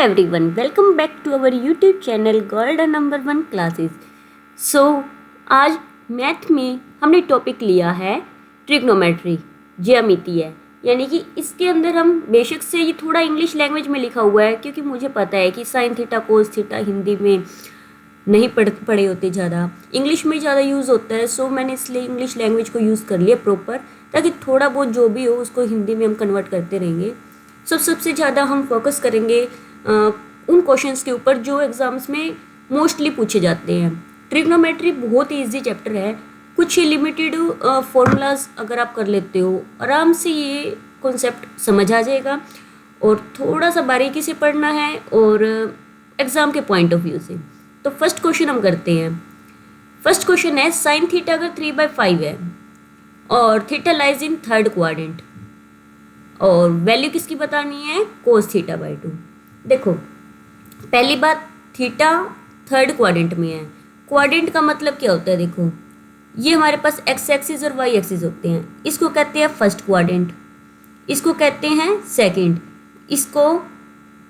everyone, welcome back to our YouTube channel Golden Number 1 Classes. आज math में हमने topic लिया है ट्रिग्नोमेट्री, ज्यामितीय, यानी कि इसके अंदर हम बेशक से ये थोड़ा इंग्लिश लैंग्वेज में लिखा हुआ है क्योंकि मुझे पता है कि sine theta cos theta Hindi में नहीं पढ़े होते, ज़्यादा इंग्लिश में ज़्यादा यूज़ होता है। सो मैंने इसलिए इंग्लिश लैंग्वेज को यूज़ कर लिया प्रॉपर, ताकि थोड़ा बहुत जो भी हो उसको हिंदी में हम कन्वर्ट करते रहेंगे। सबसे ज़्यादा हम फोकस करेंगे उन क्वेश्चंस के ऊपर जो एग्ज़ाम्स में मोस्टली पूछे जाते हैं। ट्रिग्नोमेट्री बहुत ही ईजी चैप्टर है, कुछ ही लिमिटेड फॉर्मूलाज अगर आप कर लेते हो आराम से ये कॉन्सेप्ट समझ आ जाएगा, और थोड़ा सा बारीकी से पढ़ना है और एग्ज़ाम के पॉइंट ऑफ व्यू से। तो फर्स्ट क्वेश्चन हम करते हैं। फर्स्ट क्वेश्चन है साइन थीटा अगर 3/5 है और theta lies in third quadrant, और वैल्यू किसकी बतानी है, कोस थीटा बाई 2। देखो पहली बात, थीटा थर्ड क्वाड्रेंट में है। क्वाड्रेंट का मतलब क्या होता है, देखो ये हमारे पास एक्स एक्सिस और वाई एक्सिस होते हैं। इसको कहते हैं फर्स्ट क्वाड्रेंट, इसको कहते हैं सेकंड, इसको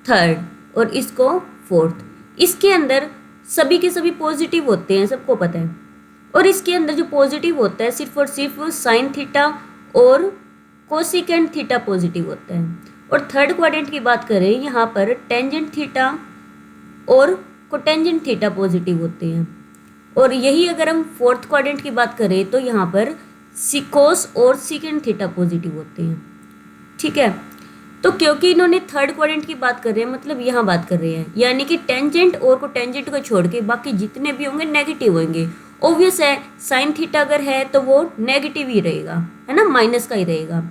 थर्ड और इसको फोर्थ। इसके अंदर सभी के सभी पॉजिटिव होते हैं, सबको पता है। और इसके अंदर जो पॉजिटिव होता है सिर्फ और सिर्फ साइन थीटा और कोसिकेंट थीटा पॉजिटिव होता है। और थर्ड क्वाड्रेंट की बात करें, यहाँ पर टेंजेंट थीटा और कोटेंजेंट थीटा पॉजिटिव होते हैं। और यही अगर हम फोर्थ क्वाड्रेंट की बात करें तो यहाँ पर सिकोस और सीकेंट थीटा पॉजिटिव होते हैं। ठीक है, तो क्योंकि इन्होंने थर्ड क्वाड्रेंट की बात कर रहे हैं, मतलब यहाँ बात कर रहे हैं, यानी कि टेंजेंट और कोटेंजेंट को छोड़ के बाकी जितने भी होंगे नेगेटिव होंगे। ऑब्वियस है, साइन थीटा अगर है तो वो नेगेटिव ही रहेगा, है ना, माइनस का ही रहेगा।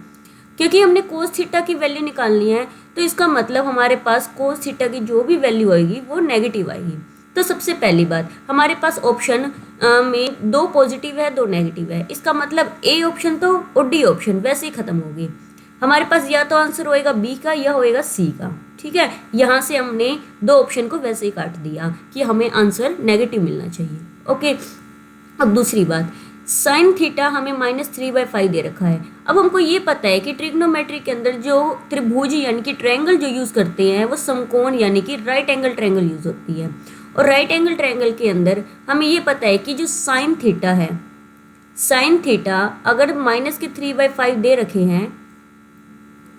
क्योंकि हमने कोस थीटा की वैल्यू निकालनी है, तो इसका मतलब हमारे पास कोस थीटा की जो भी वैल्यू आएगी वो नेगेटिव आएगी। तो सबसे पहली बात, हमारे पास ऑप्शन में 2 पॉजिटिव है 2 नेगेटिव है, इसका मतलब ए ऑप्शन तो और डी ऑप्शन वैसे ही खत्म होगी। हमारे पास या तो आंसर होएगा बी का या होएगा सी का। ठीक है, यहाँ से हमने 2 ऑप्शन को वैसे ही काट दिया कि हमें आंसर नेगेटिव मिलना चाहिए। ओके, अब दूसरी बात, साइन थीटा हमें -3/5 दे रखा है। अब हमको ये पता है कि ट्रिग्नोमेट्री के अंदर जो त्रिभुज यानी कि ट्रायंगल जो यूज़ करते हैं वो समकोण यानी कि राइट एंगल ट्रायंगल यूज़ होती है। और राइट एंगल ट्रायंगल के अंदर हमें ये पता है कि जो साइन थीटा है, साइन थीटा अगर -3/5 दे रखे हैं,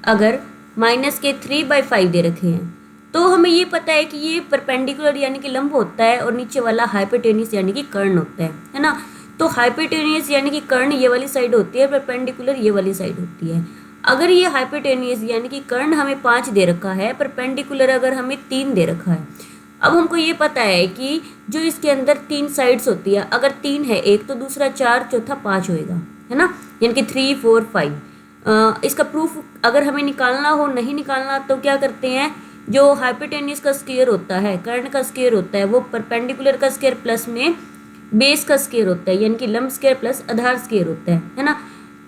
अगर -3/5 दे रखे हैं, तो हमें ये पता है कि ये परपेंडिकुलर यानी कि लंब होता है और नीचे वाला हाइपोटेन्यूस यानी कि कर्ण होता है ना। तो हाइपोटेन्यूस यानी कि कर्ण ये वाली साइड होती है, परपेंडिकुलर ये वाली साइड होती है। अगर ये हाइपोटेन्यूस यानी कि कर्ण हमें 5 दे रखा है, परपेंडिकुलर अगर हमें 3 दे रखा है। अब हमको ये पता है कि जो इसके अंदर 3 साइड्स होती है, अगर 3 है एक तो दूसरा 4 चौथा 5 होएगा, है ना, यानी कि 3 4 5। इसका प्रूफ अगर हमें निकालना हो, नहीं निकालना तो क्या करते हैं, जो हाइपोटेन्यूस का स्क्वायर होता है, कर्ण का स्क्वायर होता है, वो परपेंडिकुलर का स्क्वायर प्लस में बेस का स्क्वायर होता है, यानी कि लंब स्क्वायर प्लस आधार स्क्वायर होता है ना।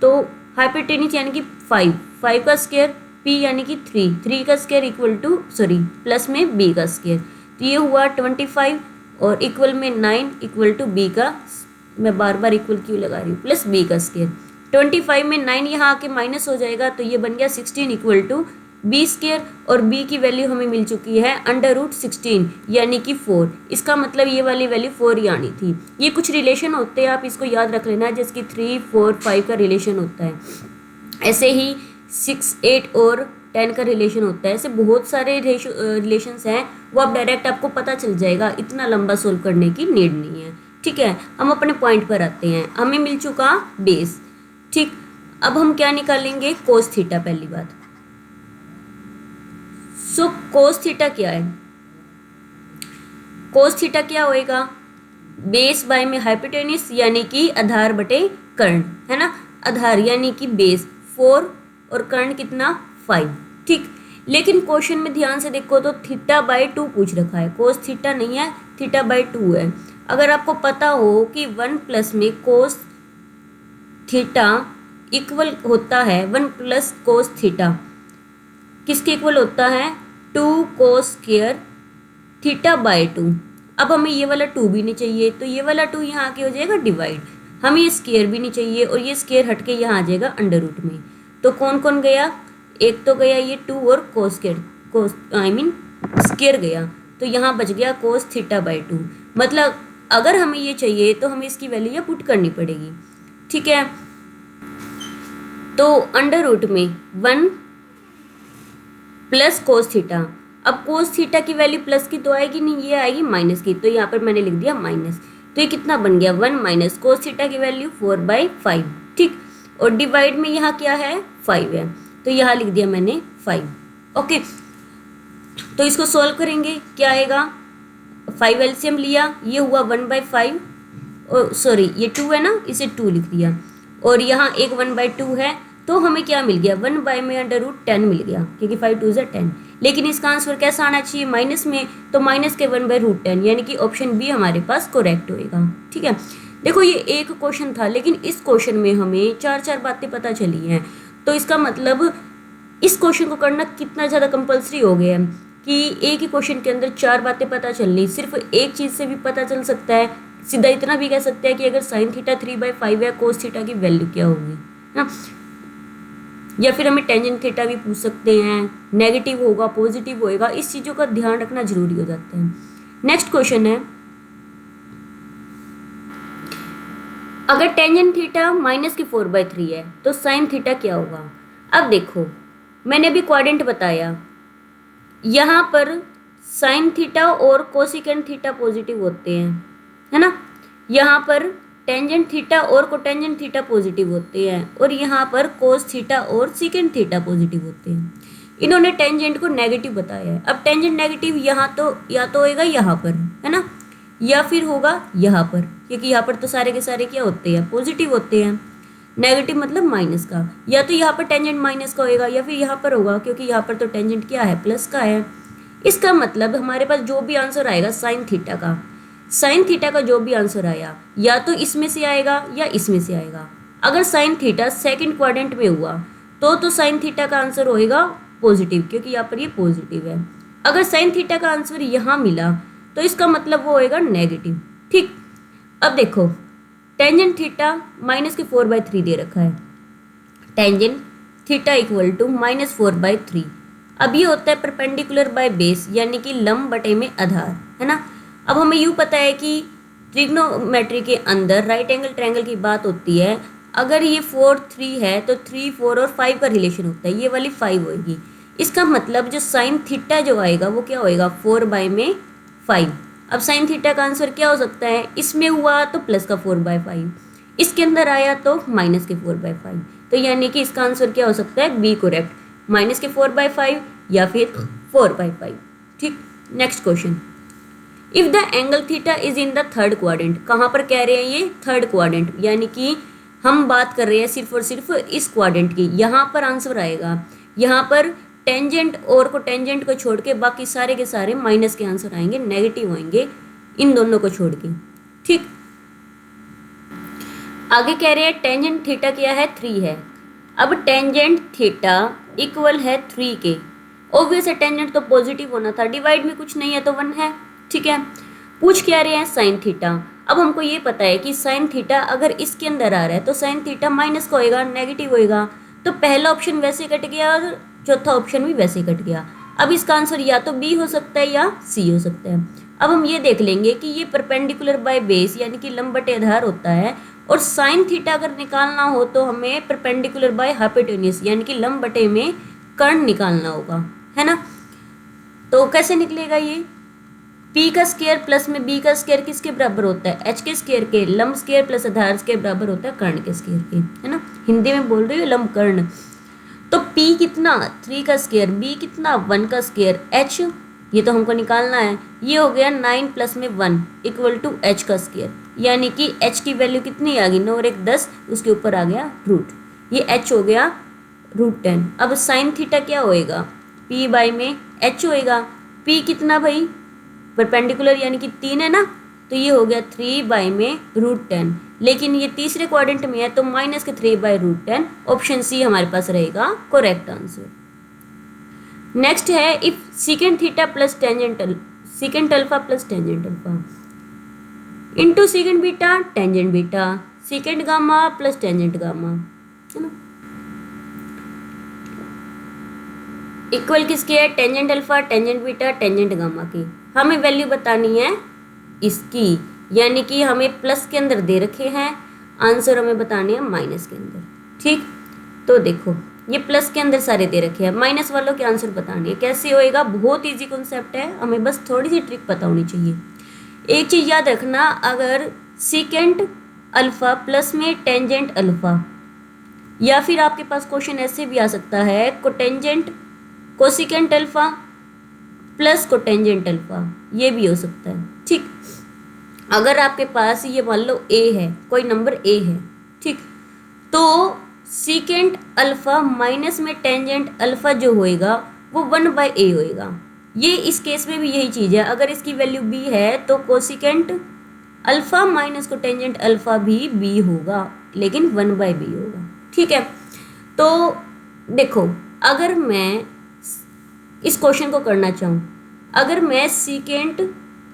तो हाइपोटेन्यूस यानी कि 5 का स्क्वायर, पी यानी कि 3 का स्क्वायर इक्वल टू प्लस में बी का स्क्वायर, तो ये हुआ 25 और इक्वल में 9 इक्वल टू बी का, मैं बार बार इक्वल क्यों लगा रही हूँ, प्लस बी का स्क्वायर। 25 में 9 यहाँ आके माइनस हो जाएगा, तो ये बन गया 16 इक्वल टू बी स्क्वायर, और बी की वैल्यू हमें मिल चुकी है √16 यानी कि 4। इसका मतलब ये वाली वैल्यू 4 ही आनी थी। ये कुछ रिलेशन होते हैं, आप इसको याद रख लेना, जिसकी 3 4 5 का रिलेशन होता है। ऐसे ही 6 8 और 10 का रिलेशन होता है। ऐसे बहुत सारे रिलेशंस हैं, वो आप डायरेक्ट आपको पता चल जाएगा, इतना लंबा सोल्व करने की नीड नहीं है। ठीक है, हम अपने पॉइंट पर आते हैं। हमें मिल चुका बेस। ठीक, अब हम क्या निकालेंगे, कोस थीटा। पहली बात, सो कोस थीटा क्या है, कोस थीटा क्या होएगा, बेस बाय में हाइपोटेन्यूस यानी कि आधार बटे कर्ण, है ना। आधार यानी कि बेस 4 और कर्ण कितना 5। ठीक, लेकिन क्वेश्चन में ध्यान से देखो तो थीटा बाई 2 पूछ रखा है, कोस थीटा नहीं है, थीटा बाई 2 है। अगर आपको पता हो कि 1 प्लस में कोस थीटा इक्वल होता है 1 प्लस कोस थीटा किसके इक्वल होता है, 2 कोस स्क्वायर थीटा बाई 2। अब हमें ये वाला 2 भी नहीं चाहिए, तो ये वाला 2 यहाँ आके हो जाएगा डिवाइड। हमें ये स्क्वायर भी नहीं चाहिए और ये स्क्वायर हट के यहाँ आ जाएगा अंडर रूट में। तो कौन कौन गया, एक तो गया ये 2 और कोस स्क्वायर, कोस स्क्वायर गया, तो यहाँ बच गया कोस थीटा बाई 2। मतलब अगर हमें ये चाहिए तो हमें इसकी वैल्यू यहाँ पुट करनी पड़ेगी, ठीक है। तो अंडर रूट में 1 प्लस कोस थीटा, अब कोस थीटा की वैल्यू प्लस की तो आएगी नहीं, ये आएगी माइनस की, तो यहाँ पर मैंने लिख दिया माइनस। तो ये कितना बन गया 1 माइनस कोस थीटा की वैल्यू 4/5, ठीक। और डिवाइड में यहाँ क्या है 5 है, तो यहाँ लिख दिया मैंने 5। ओके, तो इसको सॉल्व करेंगे, क्या आएगा 5 एलसीएम लिया, ये हुआ 1/5, और सॉरी ये 2 है ना, इसे 2 लिख दिया, और यहाँ एक 1/2 है, तो हमें क्या मिल गया 1 में अंडर रूट 10 मिल गया, क्योंकि 5 2 = 10। लेकिन इसका आंसर कैसा आना चाहिए माइनस में, तो माइनस के 1/√10, यानी कि ऑप्शन बी हमारे पास करेक्ट होएगा, ठीक है। देखो ये एक क्वेश्चन था, लेकिन इस क्वेश्चन में हमें 4 बातें पता चली हैं, तो इसका मतलब इस क्वेश्चन को करना कितना ज़्यादा कंपल्सरी हो गया है कि एक ही क्वेश्चन के अंदर 4 बातें पता चलनी। सिर्फ एक चीज़ से भी पता चल सकता है, सीधा इतना भी कह सकते हैं कि अगर साइन थीटा 3/5 है, कोस थीटा की वैल्यू क्या होगी ना, या फिर हमें टेंजेंट थीटा भी पूछ सकते हैं, नेगेटिव होगा पॉजिटिव होएगा, इस चीज़ों का ध्यान रखना जरूरी हो जाता है। नेक्स्ट क्वेश्चन है, अगर टेंजेंट थीटा माइनस की 4/3 है तो साइन थीटा क्या होगा। अब देखो मैंने अभी क्वाड्रेंट बताया, यहाँ पर साइन थीटा और कोसिकेंट थीटा पॉजिटिव होते हैं, है ना। यहाँ पर टेंजेंट थीटा और कोटेंजेंट थीटा पॉजिटिव होते हैं, और यहाँ पर कोस थीटा और सीकेंट थीटा पॉजिटिव होते हैं। इन्होंने टेंजेंट को नेगेटिव बताया है। अब टेंजेंट नेगेटिव यहाँ तो या तो होएगा यहाँ पर, है ना, या फिर होगा यहाँ पर, क्योंकि यहाँ पर तो सारे के सारे क्या होते हैं पॉजिटिव होते हैं, नेगेटिव मतलब माइनस का। या तो यहाँ पर टेंजेंट माइनस का होएगा, या फिर यहाँ पर होगा, क्योंकि यहाँ पर तो टेंजेंट क्या है प्लस का है। इसका मतलब हमारे पास जो भी आंसर आएगा साइन थीटा का जो भी आंसर आया, या तो इसमें से आएगा या इसमें से आएगा। अगर साइन थीटा सेकंड क्वाड्रेंट में हुआ तो साइन थीटा का आंसर होएगा पॉजिटिव, क्योंकि यहाँ पर ये पॉजिटिव है। अगर साइन थीटा का आंसर यहाँ मिला तो इसका मतलब वो होएगा नेगेटिव, ठीक। अब देखो टेंजेंट थीटा माइनस की 4/3 दे रखा है, टेंजेंट थीटा इक्वल टू -4/3। अब ये होता है परपेंडिकुलर बाय बेस, यानी कि लंब बटे में आधार, है ना। अब हमें यूँ पता है कि ट्रिग्नोमेट्री के अंदर राइट एंगल ट्रायंगल की बात होती है, अगर ये 4 3 है तो 3 4 और 5 का रिलेशन होता है, ये वाली 5 होएगी। इसका मतलब जो साइन थीटा जो आएगा वो क्या होएगा 4/5। अब साइन थीटा का आंसर क्या हो सकता है, इसमें हुआ तो प्लस का 4/5, इसके अंदर आया तो माइनस के 4/5, तो यानी कि इसका आंसर क्या हो सकता है बी करेक्ट, माइनस के 4/5 या फिर 4/5, ठीक। Next question, if the angle theta is in the third quadrant, कहाँ पर कह रहे हैं ये थर्ड क्वाड्रेंट, यानी कि हम बात कर रहे हैं सिर्फ और सिर्फ इस क्वाड्रेंट की। यहाँ पर आंसर आएगा, यहाँ पर टेंजेंट और कोटेंजेंट को छोड़ के बाकी सारे के सारे माइनस के आंसर आएंगे, नेगेटिव होंगे इन दोनों को छोड़ के, ठीक। आगे कह रहे हैं टेंजेंट थीटा क्या है 3 है। अब टेंजेंट थीटा इक्वल है 3 के, ऑब्वियस है टेंजेंट तो पॉजिटिव होना था, डिवाइड में कुछ नहीं है तो 1 है, ठीक है। पूछ क्या रहे हैं साइन थीटा। अब हमको ये पता है कि साइन थीटा अगर इसके अंदर आ रहा है तो साइन थीटा माइनस का होएगा, नेगेटिव होएगा, तो पहला ऑप्शन वैसे कट गया और चौथा ऑप्शन भी वैसे कट गया। अब इसका आंसर या तो बी हो सकता है या सी हो सकता है। अब हम ये देख लेंगे कि ये परपेंडिकुलर बाय बेस यानी कि लंब बटे आधार होता है, और साइन थीटा अगर निकालना हो तो हमें परपेंडिकुलर बाय हाइपोटेन्यूज यानी कि लंब बटे में कर्ण निकालना होगा, है ना। तो कैसे निकलेगा ये, पी का स्क्वायर प्लस में बी का स्क्वायर किसके बराबर होता है एच के स्क्वायर के, लंब स्क्वायर प्लस आधार स्क्वायर बराबर होता है कर्ण के स्क्वायर के, है ना। हिंदी में बोल रही हूँ लंब कर्ण। तो P कितना 3 का स्क्वायर, B कितना 1 का स्क्वायर, H ये तो हमको निकालना है, ये हो गया 9 प्लस में 1 इक्वल टू H का स्क्वायर, यानी कि H की वैल्यू कितनी आ गई 9 और 1 10, उसके ऊपर आ गया रूट, ये H हो गया √10। अब साइन थीटा क्या होएगा P बाई में H होएगा, P कितना भाई परपेंडिकुलर यानी कि 3 है ना, तो ये हो गया 3 बाई में √10, लेकिन ये तीसरे क्वाड्रेंट में है तो माइनस के 3 बाई √10, ऑप्शन सी हमारे पास रहेगा करेक्ट आंसर। नेक्स्ट है if secant theta plus tangential secant alpha plus tangent alpha into secant beta tangent beta secant gamma plus tangent gamma, है ना। इक्वल किसके है, tangent alpha, tangent beta, tangent gamma की। हमें वैल्यू बतानी है इसकी, यानी कि हमें प्लस के अंदर दे रखे हैं, आंसर हमें बताने हैं माइनस के अंदर। ठीक, तो देखो ये प्लस के अंदर सारे दे रखे हैं, माइनस वालों के आंसर बताने हैं। कैसे होएगा, बहुत इजी कॉन्सेप्ट है, हमें बस थोड़ी सी ट्रिक पता होनी चाहिए। एक चीज याद रखना, अगर सीकेंट अल्फा प्लस में टेंजेंट अल्फा, या फिर आपके पास क्वेश्चन ऐसे भी आ सकता है cotangent cosecant alpha plus cotangent alpha, ये भी हो सकता है। ठीक, अगर आपके पास ये मान लो ए है, कोई नंबर ए है, ठीक, तो सीकेंट अल्फा माइनस में टेंजेंट अल्फा जो होएगा वो 1/a होएगा। ये इस केस में भी यही चीज़ है, अगर इसकी वैल्यू b है तो cosecant alpha minus cotangent alpha भी b होगा, लेकिन 1/b होगा। ठीक है, तो देखो अगर मैं इस क्वेश्चन को करना चाहूँ, अगर मैं secant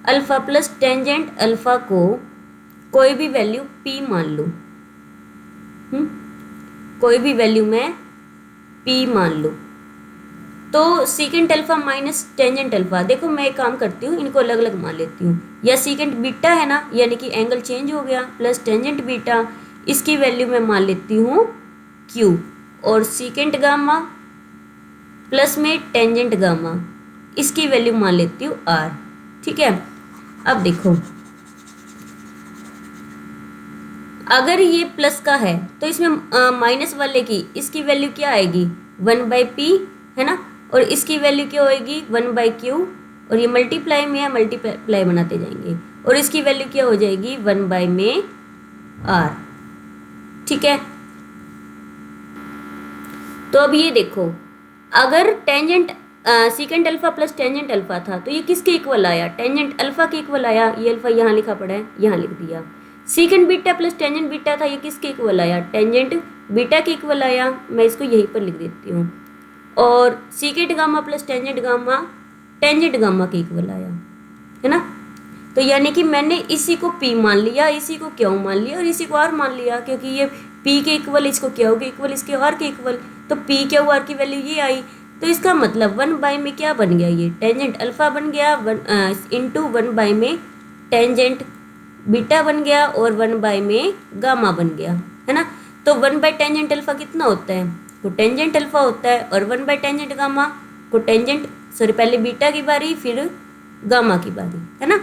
alpha plus tangent alpha को कोई भी वैल्यू p मान लूँ, कोई भी वैल्यू मैं p मान लूँ, तो secant alpha minus tangent alpha, देखो मैं एक काम करती हूँ, इनको अलग अलग मान लेती हूँ। या सीकेंट बीटा है ना, यानी कि एंगल चेंज हो गया, प्लस टेंजेंट बीटा, इसकी वैल्यू मैं मान लेती हूँ q, और सीकेंट गामा प्लस में टेंजेंट गामा, इसकी वैल्यू मान लेती हूँ r। ठीक है, अब देखो अगर ये प्लस का है तो इसमें माइनस वाले की इसकी वैल्यू क्या आएगी, 1/p है ना, और इसकी वैल्यू क्या होएगी 1/q, और ये मल्टीप्लाई में है, मल्टीप्लाई बनाते जाएंगे, और इसकी वैल्यू क्या हो जाएगी 1/ में r। ठीक है, तो अब ये देखो अगर tangent secant alpha plus tangent alpha था तो ये किसके इक्वल आया, टेंजेंट अल्फा के इक्वल आया, ये अल्फा यहाँ लिखा पड़ा है, यहाँ लिख दिया। Secant beta plus tangent beta था, ये किसके इक्वल आया, टेंजेंट बीटा के इक्वल आया, मैं इसको यहीं पर लिख देती हूँ। और secant gamma plus tangent gamma tangent gamma के इक्वल आया, है ना। तो यानी कि मैंने इसी को p मान लिया, इसी को क्यों मान लिया, और इसी को r मान लिया, क्योंकि ये p के इक्वल, इसको क्या के इक्वल, इसके r के इक्वल, तो p क्या हुआ, r की वैल्यू ये आई। तो इसका मतलब 1/, में क्या बन गया, ये टेंजेंट अल्फा बन गया, इंटू 1/, में टेंजेंट बीटा बन गया, और 1/, में गामा बन गया, है ना। तो 1/, टेंजेंट अल्फा कितना होता है, कोटेंजेंट अल्फा होता है, और 1/, टेंजेंट गामा कोटेंजेंट, सॉरी पहले बीटा की बारी फिर गामा की बारी, है ना।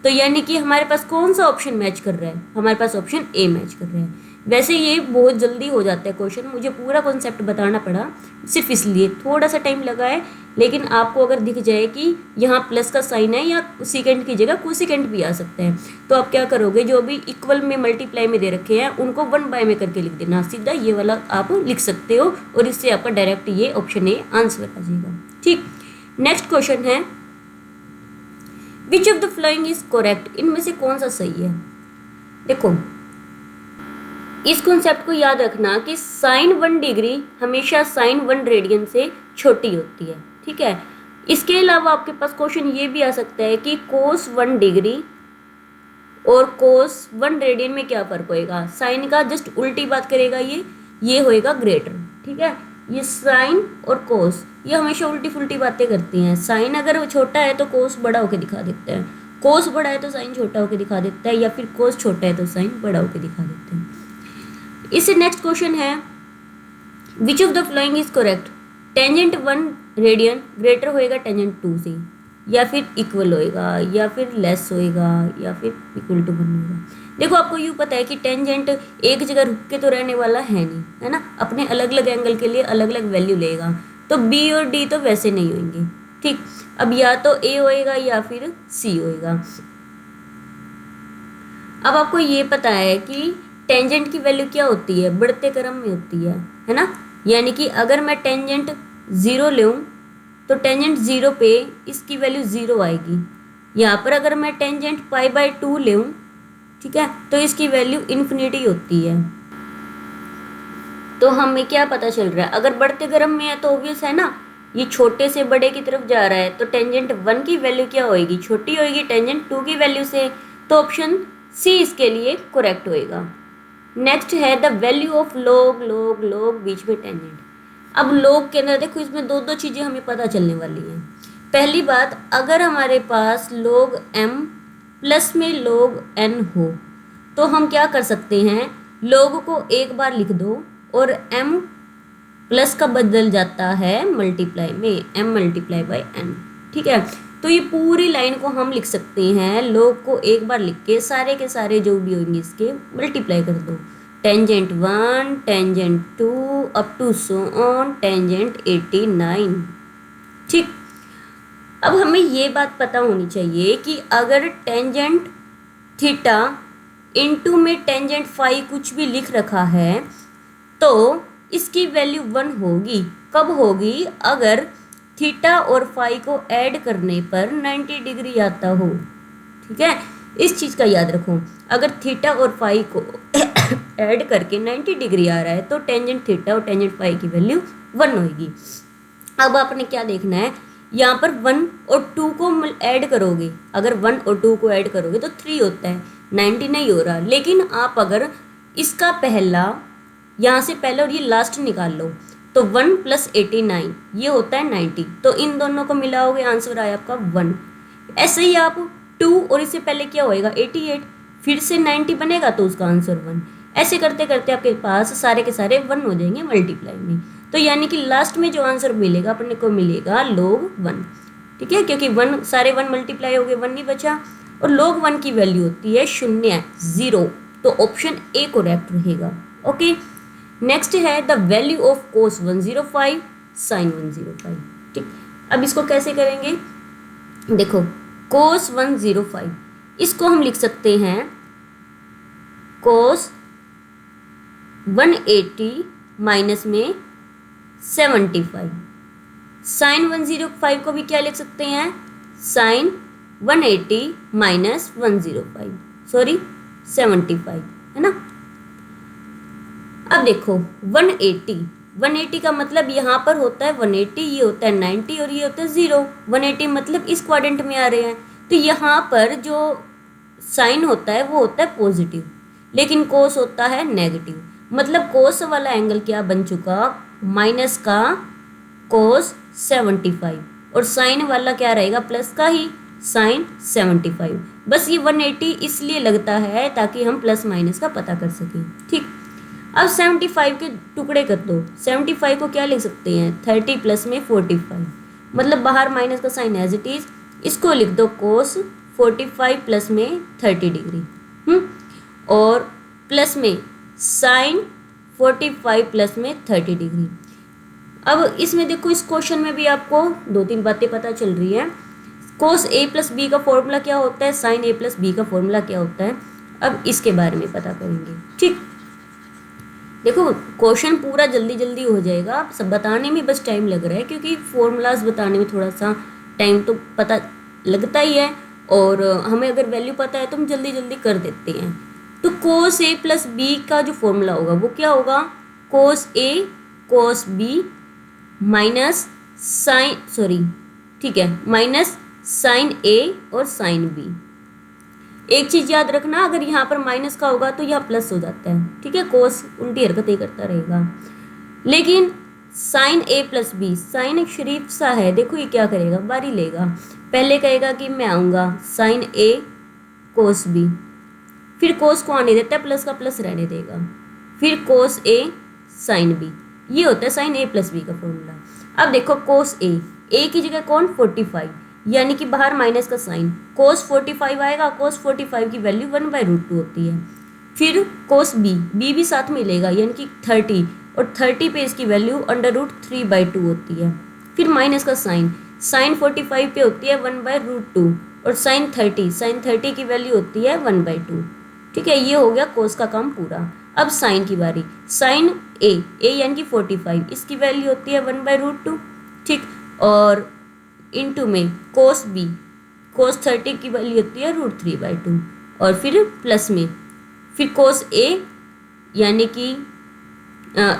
तो यानी कि हमारे पास कौन सा ऑप्शन मैच कर रहा है, हमारे पास ऑप्शन ए मैच कर रहा है। वैसे ये बहुत जल्दी हो जाता है क्वेश्चन, मुझे पूरा कॉन्सेप्ट बताना पड़ा सिर्फ इसलिए थोड़ा सा टाइम लगा है, लेकिन आपको अगर दिख जाए कि यहाँ प्लस का साइन है या सीकेंड की जगह कोसिकेंड भी आ सकता है, तो आप क्या करोगे, जो भी इक्वल में मल्टीप्लाई में दे रखे हैं उनको 1/, में करके लिख देना, सीधा ये वाला आप लिख सकते हो, और इससे आपका डायरेक्ट ये ऑप्शन ए आंसर आ जाएगा। ठीक, नेक्स्ट क्वेश्चन है which of the following is correct, इनमें से कौन सा सही है। देखो इस कॉन्सेप्ट को याद रखना कि साइन 1 डिग्री हमेशा साइन 1 रेडियन से छोटी होती है। ठीक है, इसके अलावा आपके पास क्वेश्चन ये भी आ सकता है कि कोस 1 डिग्री और कोस 1 रेडियन में क्या फ़र्क होएगा, साइन का जस्ट उल्टी बात करेगा, ये होएगा ग्रेटर। ठीक है, ये साइन और कोस ये हमेशा उल्टी फुल्टी बातें करती हैं, साइन अगर छोटा है तो कोस बड़ा होकर दिखा देता है, कोस बड़ा है तो साइन छोटा होकर दिखा देता है, या फिर कोस छोटा है तो साइन बड़ा होकर दिखा देते हैं। इससे नेक्स्ट क्वेश्चन है which of the following is correct, tangent 1 radian greater होएगा टेंजेंट 2 से, या फिर इक्वल होएगा, या फिर लेस होएगा, या फिर इक्वल टू 1 होएगा। देखो आपको यूँ पता है कि टेंजेंट एक जगह रुक के तो रहने वाला है नहीं, है ना, अपने अलग अलग एंगल के लिए अलग अलग वैल्यू लेगा, तो बी और डी तो वैसे नहीं होंगे। ठीक, अब या तो ए होएगा या फिर सी होएगा। अब आपको ये पता है कि टेंजेंट की वैल्यू क्या होती है, बढ़ते क्रम में होती है ना, यानी कि अगर मैं टेंजेंट 0 लूँ तो टेंजेंट 0 पे इसकी वैल्यू 0 आएगी, यहाँ पर अगर मैं टेंजेंट π/2 लूँ, ठीक है, तो इसकी वैल्यू इन्फिनिटी होती है। तो हमें क्या पता चल रहा है, अगर बढ़ते क्रम में है तो ऑब्वियस है ना, ये छोटे से बड़े की तरफ जा रहा है, तो टेंजेंट 1 की वैल्यू क्या होएगी, छोटी होएगी टेंजेंट 2 की वैल्यू से, तो ऑप्शन सी इसके लिए करेक्ट होएगा। नेक्स्ट है the value of log log log बीच में टेंजेंट। अब log के अंदर देखो इसमें दो दो चीज़ें हमें पता चलने वाली हैं। पहली बात, अगर हमारे पास log m प्लस में log n हो तो हम क्या कर सकते हैं, log को एक बार लिख दो और m प्लस का बदल जाता है मल्टीप्लाई में, m मल्टीप्लाई बाई n। ठीक है, तो ये पूरी लाइन को हम लिख सकते हैं, log को एक बार लिख के सारे के सारे जो भी होंगे इसके मल्टीप्लाई कर दो, tangent 1 tangent 2 up to so on tangent 89। ठीक, अब हमें ये बात पता होनी चाहिए कि अगर टेंजेंट थीटा इनटू में टेंजेंट फाई कुछ भी लिख रखा है तो इसकी वैल्यू 1 होगी। कब होगी, अगर थीटा और फाई को ऐड करने पर 90 डिग्री आता हो। ठीक है, इस चीज़ का याद रखो, अगर थीटा और फाई को ऐड करके 90 डिग्री आ रहा है तो टेंजेंट थीटा और टेंजेंट फाई की वैल्यू 1 होगी। अब आपने क्या देखना है, यहाँ पर 1 और 2 को ऐड करोगे, अगर 1 और 2 को ऐड करोगे तो 3 होता है, 90 नहीं हो रहा। लेकिन आप अगर इसका पहला यहाँ से पहले और ये लास्ट निकाल लो तो 1 प्लस 89 ये होता है 90, तो इन दोनों को मिलाओगे आंसर आया आपका 1। ऐसे ही आप 2 और इससे पहले क्या होएगा 88, फिर से 90 बनेगा तो उसका आंसर 1। ऐसे करते करते आपके पास सारे के सारे 1 हो जाएंगे मल्टीप्लाई में, तो यानी कि लास्ट में जो आंसर मिलेगा अपने को मिलेगा log 1। ठीक है, क्योंकि 1 सारे 1 मल्टीप्लाई हो गए, 1 नहीं बचा, और log 1 की वैल्यू होती है 0, तो ऑप्शन ए करेक्ट रहेगा। ओके, नेक्स्ट है the value of cos 105 sin 105। ठीक, अब इसको कैसे करेंगे, देखो cos 105 इसको हम लिख सकते हैं cos 180 माइनस में 75। sin 105 को भी क्या लिख सकते हैं, sin 180 माइनस 105, सॉरी 75, है ना। अब देखो 180 का मतलब यहाँ पर होता है 180, ये होता है 90 और ये होता है 0। 180 मतलब इस क्वाड्रेंट में आ रहे हैं, तो यहाँ पर जो साइन होता है वो होता है पॉजिटिव, लेकिन कोस होता है नेगेटिव। मतलब कोस वाला एंगल क्या बन चुका, माइनस का कोस 75, और साइन वाला क्या रहेगा, प्लस का ही साइन 75। बस ये 180 इसलिए लगता है ताकि हम प्लस माइनस का पता कर सकें। ठीक, अब 75 के टुकड़े कर दो, 75 को क्या लिख सकते हैं 30 प्लस में 45, मतलब बाहर माइनस का साइन एज इट इज, इसको लिख दो कोस 45 प्लस में 30 डिग्री, और प्लस में साइन 45 प्लस में 30 डिग्री। अब इसमें देखो इस क्वेश्चन में भी आपको 2-3 बातें पता चल रही है। कोस ए प्लस बी का फॉर्मूला क्या होता है, साइन ए प्लस बी का फॉर्मूला क्या होता है, अब इसके बारे में पता करेंगे। ठीक, देखो क्वेश्चन पूरा जल्दी जल्दी हो जाएगा, सब बताने में बस टाइम लग रहा है क्योंकि फॉर्मूलाज बताने में थोड़ा सा टाइम तो पता लगता ही है, और हमें अगर वैल्यू पता है तो हम जल्दी जल्दी कर देते हैं। तो कोस ए प्लस बी का जो फॉर्मूला होगा वो क्या होगा, cos A cos B minus sine, sorry ठीक है, माइनस साइन ए और साइन बी। एक चीज़ याद रखना, अगर यहाँ पर माइनस का होगा तो यहाँ प्लस हो जाता है। ठीक है, कोस उल्टी हरकतें करता रहेगा। लेकिन साइन ए प्लस बी, साइन एक शरीफ सा है, देखो ये क्या करेगा, बारी लेगा, पहले कहेगा कि मैं आऊँगा साइन ए कोस बी, फिर कोस को आने देता है, प्लस का प्लस रहने देगा, फिर कोस ए साइन बी, ये होता है साइन ए प्लस बी का फॉर्मूला। अब देखो कोस ए की जगह कौन 45, यानी कि बाहर माइनस का साइन, कोस 45 आएगा, कोस 45 की वैल्यू 1/√2 होती है। फिर कोस बी भी साथ में लेगा यानी कि 30, और 30 पे इसकी वैल्यू √3/2 होती है। फिर माइनस का साइन 45 पे होती है 1/√2, और साइन 30 की वैल्यू होती है 1/2। ठीक है, ये हो गया कोस का काम पूरा। अब साइन की बारी, साइन ए यानी कि 45, इसकी वैल्यू होती है 1/√2। ठीक, और इनटू में कोस बी, कोस 30 की वैल्यू होती है √3/2, और फिर प्लस में फिर कोस ए यानी कि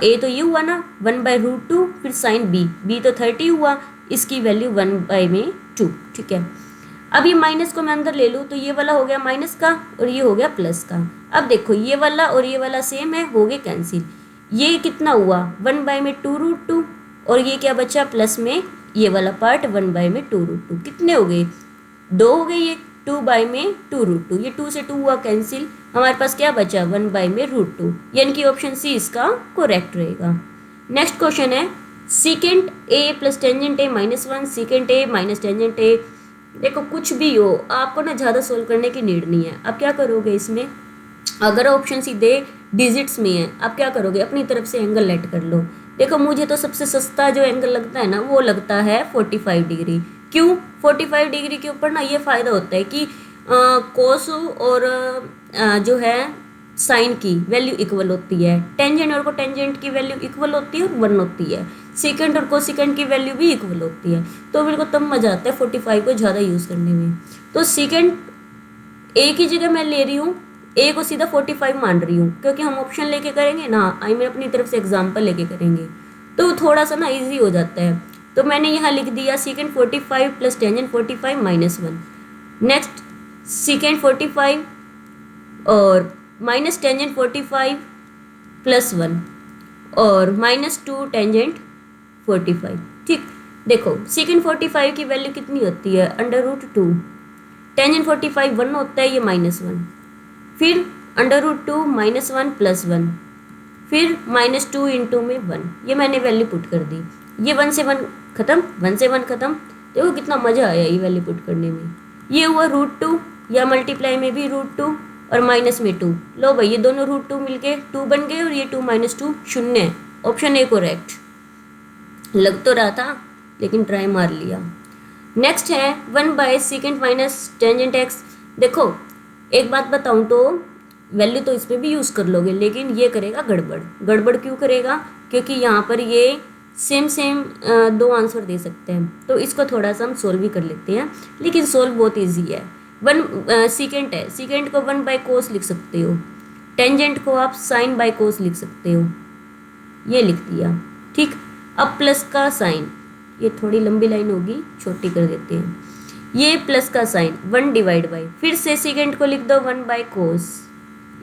ए तो ये हुआ ना 1/√2, फिर साइन बी तो 30 हुआ, इसकी वैल्यू 1/2। ठीक है, अब ये माइनस को मैं अंदर ले लूँ तो ये वाला हो गया माइनस का और ये हो गया प्लस का। अब देखो ये वाला और ये वाला सेम है, हो गए कैंसिल। ये कितना हुआ 1/2√2, और ये क्या बचा प्लस में ये वाला पार्ट 1 में 2√2 कितने हो गए 2 हो गए ये 2 में 2√2 ये 2 से 2 हुआ कैंसिल हमारे पास क्या बचा 1 में √2 यानी कि ऑप्शन सी इसका करेक्ट रहेगा। नेक्स्ट क्वेश्चन है secant A plus tangent A -1 secant A minus tangent ए। देखो कुछ भी हो आपको ना ज़्यादा सोल्व करने की नीड नहीं है। अब क्या करोगे इसमें अगर ऑप्शन सीधे डिजिट्स में है आप क्या करोगे अपनी तरफ से एंगल लेट कर लो। देखो मुझे तो सबसे सस्ता जो एंगल लगता है ना वो लगता है 45 डिग्री। क्यों 45 डिग्री के ऊपर ना ये फ़ायदा होता है कि कोस और जो है साइन की वैल्यू इक्वल होती है टेंजेंट और कोटेंजेंट की वैल्यू इक्वल होती है और 1 होती है सेकंड और कोसेकंड की वैल्यू भी इक्वल होती है। तो मेरे को तब मज़ा आता है 45 को ज़्यादा यूज़ करने में। तो सेकंड ए की जगह मैं ले रही हूँ ए को सीधा 45 मान रही हूँ क्योंकि हम ऑप्शन लेके करेंगे ना आई मैं अपनी तरफ से एग्जाम्पल लेके करेंगे तो थोड़ा सा ना ईजी हो जाता है। तो मैंने यहाँ लिख दिया second 45 plus tangent 45 -1 next second 45 और माइनस टेंजेंट 45 +1 और -2 टेंजेंट 45। ठीक देखो सेकंड 45 की वैल्यू कितनी होती है √2 टेंजेंट 45 1 होता है ये -1 फिर √2 -1 +1 फिर -2 इंटू में 1 ये मैंने वैल्यू पुट कर दी। ये 1 से 1 खत्म 1 से 1 खत्म। देखो कितना मज़ा आया ये वैल्यू पुट करने में। ये हुआ √2 या मल्टीप्लाई में भी √2 और माइनस में 2 लो भाई ये दोनों √2 मिलके 2 बन गए और ये 2 - 2 0 है। ऑप्शन ए करेक्ट लग तो रहा था लेकिन ट्राई मार लिया। नेक्स्ट है 1 सेकंड माइनस टेंजेंट x। देखो एक बात बताऊं तो वैल्यू तो इसमें भी यूज़ कर लोगे लेकिन ये करेगा गड़बड़। गड़बड़ क्यों करेगा क्योंकि यहाँ पर ये सेम दो आंसर दे सकते हैं तो इसको थोड़ा सा हम सोल्व भी कर लेते हैं लेकिन सोल्व बहुत ईजी है। 1 सीकेंट है सीकेंट को 1 कोस लिख सकते हो टेंजेंट को आप साइन बाय कोस लिख सकते हो ये लिख दिया। ठीक अब प्लस का साइन ये थोड़ी लंबी लाइन होगी छोटी कर देते हैं ये प्लस का साइन 1/, फिर से सेकेंड को लिख दो 1 कोस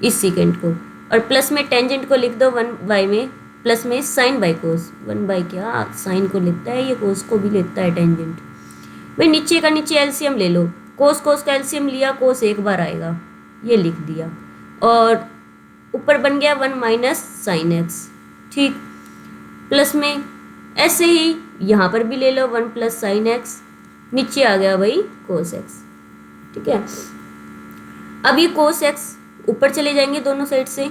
इस सेकेंड को और प्लस में टेंजेंट को लिख दो 1 में प्लस में साइन बाय कोस 1 क्या साइन को लेता है ये कोस को भी लेता है टेंजेंट। भाई नीचे का नीचे एलसीएम ले लो कोस का एलसीएम लिया कोस एक बार आएगा ये लिख दिया और ऊपर बन गया 1 - sin x। ठीक प्लस में ऐसे ही यहाँ पर भी ले लो 1 + sin x नीचे आ गया भाई cos x। ठीक है अब ये cos x ऊपर चले जाएंगे दोनों साइड से।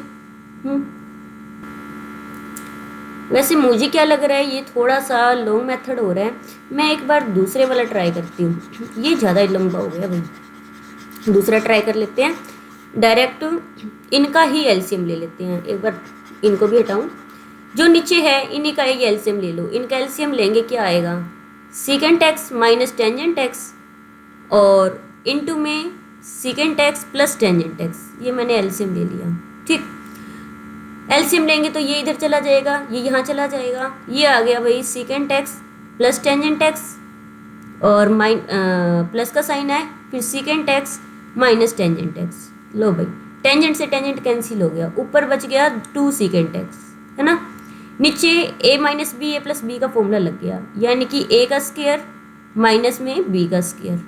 वैसे मुझे क्या लग रहा है ये थोड़ा सा लॉन्ग मेथड हो रहा है मैं एक बार दूसरे वाला ट्राई करती हूँ ये ज़्यादा लंबा हो गया भाई। दूसरा ट्राई कर लेते हैं डायरेक्ट इनका ही एलसीएम ले लेते हैं। एक बार इनको भी हटाऊँ जो नीचे है इन्हीं का एक एलसीएम ले लो। इनका एलसीएम लेंगे क्या आएगा secant x minus tangent x और इनटू में secant x plus tangent x ये मैंने एलसीएम ले लिया। ठीक एलसीएम लेंगे तो ये इधर चला जाएगा ये यहाँ चला जाएगा ये आ गया भाई secant x plus tangent x और प्लस का साइन है फिर secant x minus tangent x। लो भाई टेंजेंट से टेंजेंट कैंसिल हो गया ऊपर बच गया 2 सेकेंट x है ना। नीचे a - b a + b का फॉर्मूला लग गया यानी कि a का स्क्वायर माइनस में b का स्क्वायर।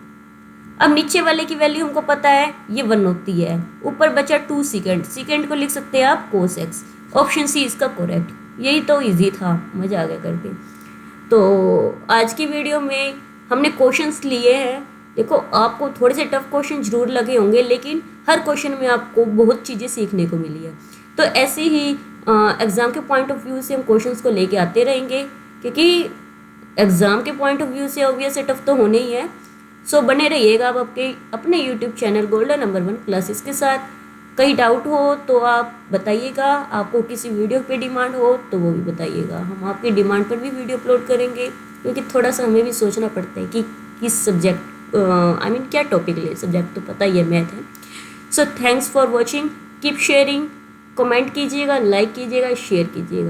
अब नीचे वाले की वैल्यू हमको पता है ये 1 होती है ऊपर बचा 2 सेकेंड को लिख सकते हैं आप cos x। ऑप्शन सी इसका करेक्ट यही तो इजी था मज़ा आ गया करके। तो आज की वीडियो में हमने क्वेश्चंस लिए हैं। देखो आपको थोड़े से टफ क्वेश्चन जरूर लगे होंगे लेकिन हर क्वेश्चन में आपको बहुत चीज़ें सीखने को मिली है। तो ऐसे ही एग्ज़ाम के पॉइंट ऑफ व्यू से हम क्वेश्चंस को लेके आते रहेंगे क्योंकि एग्ज़ाम के पॉइंट ऑफ व्यू से ऑब्वियस टफ तो होने ही है। सो बने रहिएगा आप अपने YouTube channel golden number 1 classes के साथ। कहीं डाउट हो तो आप बताइएगा आपको किसी वीडियो पे डिमांड हो तो वो भी बताइएगा हम आपकी डिमांड पर भी वीडियो अपलोड करेंगे क्योंकि थोड़ा सा हमें भी सोचना पड़ता है कि किस सब्जेक्ट क्या टॉपिक ले। सब्जेक्ट तो पता ही है मैथ है। So thanks for watching keep sharing comment कीजिएगा लाइक कीजिएगा शेयर कीजिएगा।